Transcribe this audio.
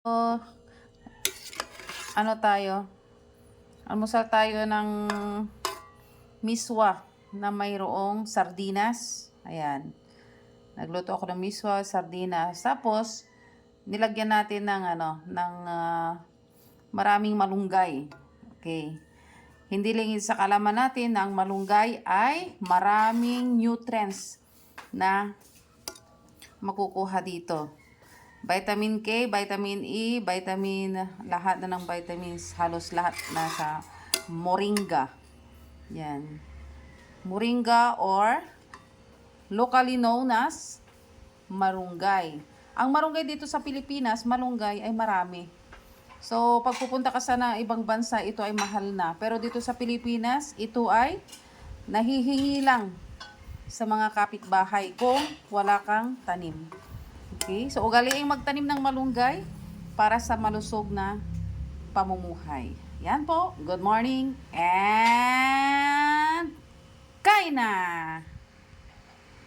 So, ano tayo? Almusal tayo ng miswa na mayroong sardinas. Ayan. Nagluto ako ng miswa, sardinas. Tapos, nilagyan natin ng maraming malunggay. Okay. Hindi lang sa kalaman natin na ang malunggay ay maraming nutrients na makukuha dito. Vitamin K, vitamin E, lahat na ng vitamins, halos lahat nasa moringa. Yan. Moringa or locally known as marunggay. Ang marunggay dito sa Pilipinas, malunggay ay marami. So, pag pupunta ka sa ibang bansa, ito ay mahal na. Pero dito sa Pilipinas, ito ay nahihingi lang sa mga kapitbahay kung wala kang tanim. Okay? So, ugaliing magtanim ng malunggay para sa malusog na pamumuhay. Yan po. Good morning and kain na!